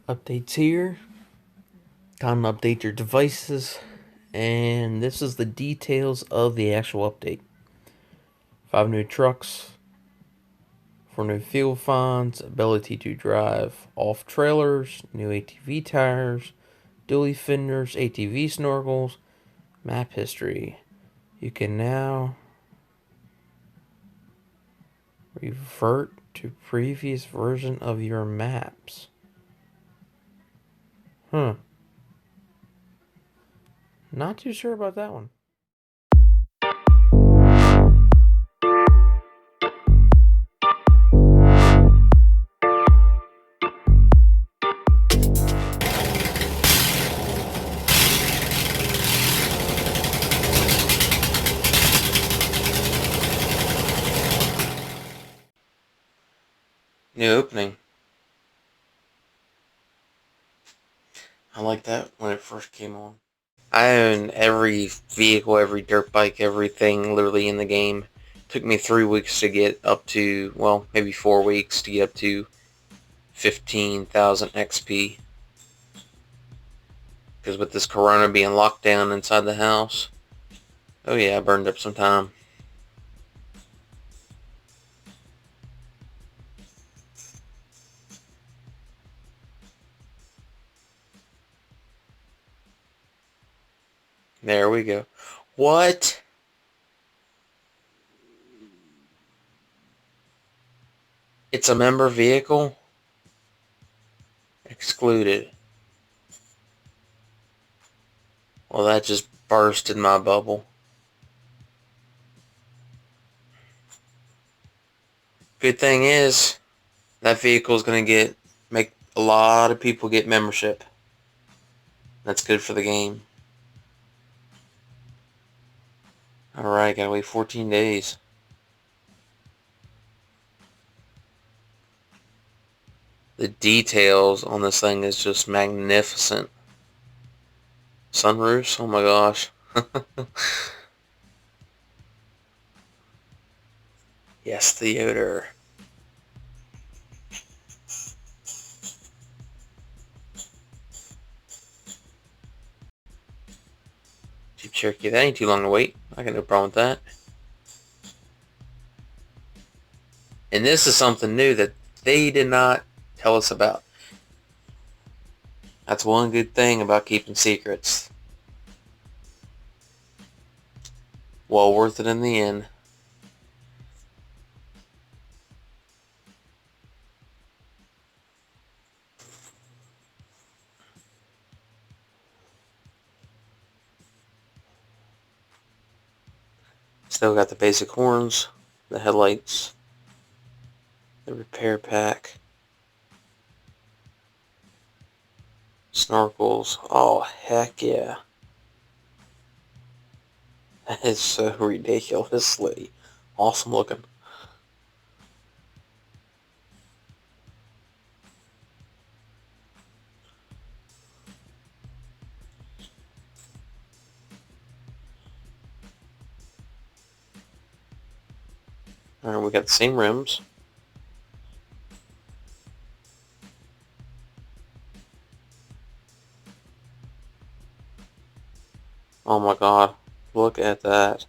Updates here. Time to update your devices. And this is the details of the actual update. 5 new trucks, 4 new fuel finds, ability to drive off trailers, new ATV tires, dually fenders, ATV snorkels, map history. You can now revert to previous version of your maps. Not too sure about that one. New opening. I like that when it first came on. I own every vehicle, every dirt bike, everything literally in the game. Took me 3 weeks to get up to, well, maybe 4 weeks to get up to 15,000 XP. Because with this corona being locked down inside the house, oh yeah, I burned up some time. There we go. What? It's a member vehicle? Excluded. Well, that just bursted my bubble. Good thing is, that vehicle is going to make a lot of people get membership. That's good for the game. Alright, gotta wait 14 days. The details on this thing is just magnificent. Sunroofs? Oh my gosh. Yes, theater. Jeep Cherokee, that ain't too long to wait. I got no problem with that. And this is something new that they did not tell us about. That's one good thing about keeping secrets. Well worth it in the end. Still got the basic horns, the headlights, the repair pack, snorkels. Oh, heck yeah. That is so ridiculously awesome looking. Alright, we got the same rims. Oh my god, look at that.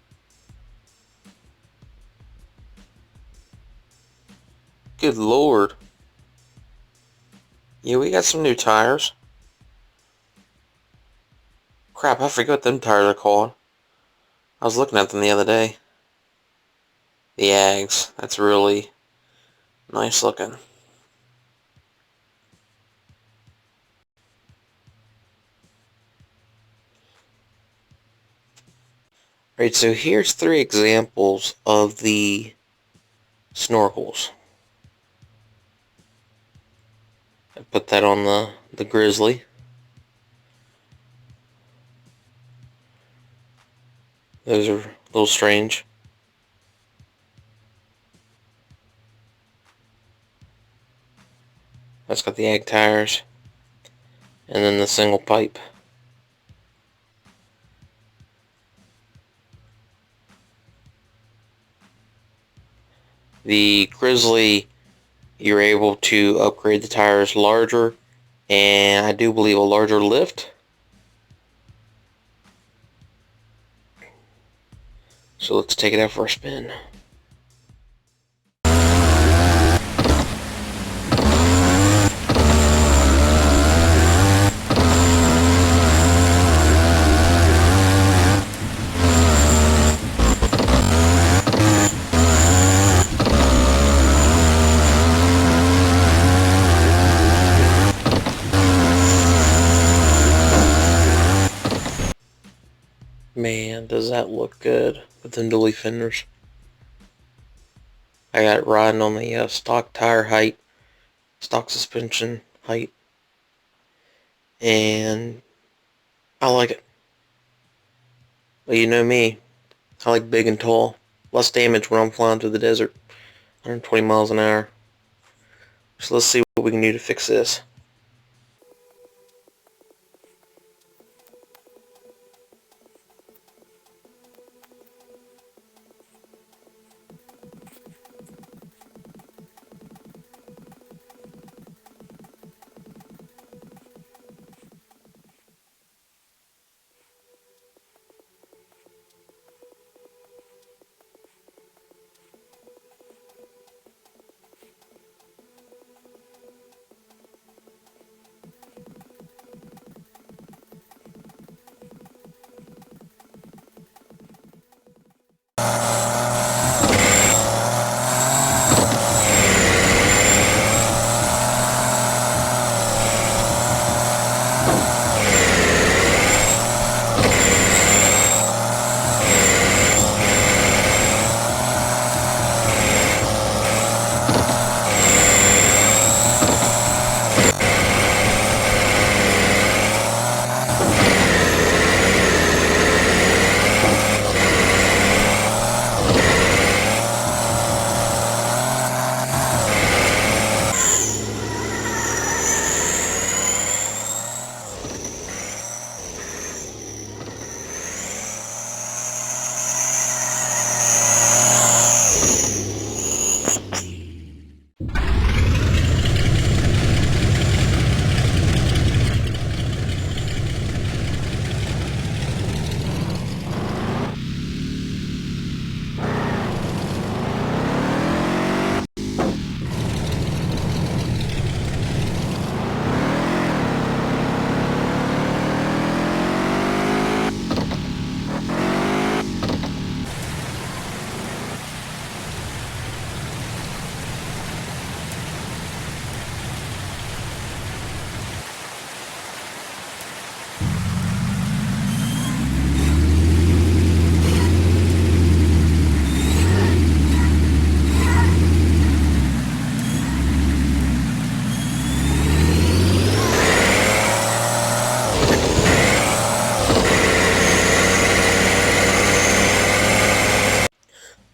Good lord. Yeah, we got some new tires. Crap, I forget what them tires are called. I was looking at them the other day. The Ags. That's really nice looking. Alright, so here's 3 examples of the snorkels. I put that on the Grizzly. Those are a little strange. That's got the Ag tires. And then the single pipe. The Grizzly, you're able to upgrade the tires larger and I do believe a larger lift. So let's take it out for a spin. Man, does that look good with them dually fenders. I got it riding on the stock tire height, stock suspension height, and I like it. But you know me, I like big and tall. Less damage when I'm flying through the desert. 120 miles an hour. So let's see what we can do to fix this.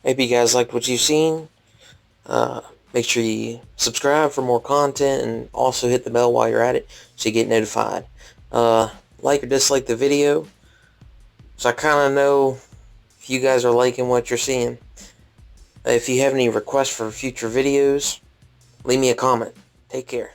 Maybe you guys liked what you've seen. Make sure you subscribe for more content, and also hit the bell while you're at it so you get notified. Like or dislike the video so I kind of know if you guys are liking what you're seeing. If you have any requests for future videos, leave me a comment. Take care.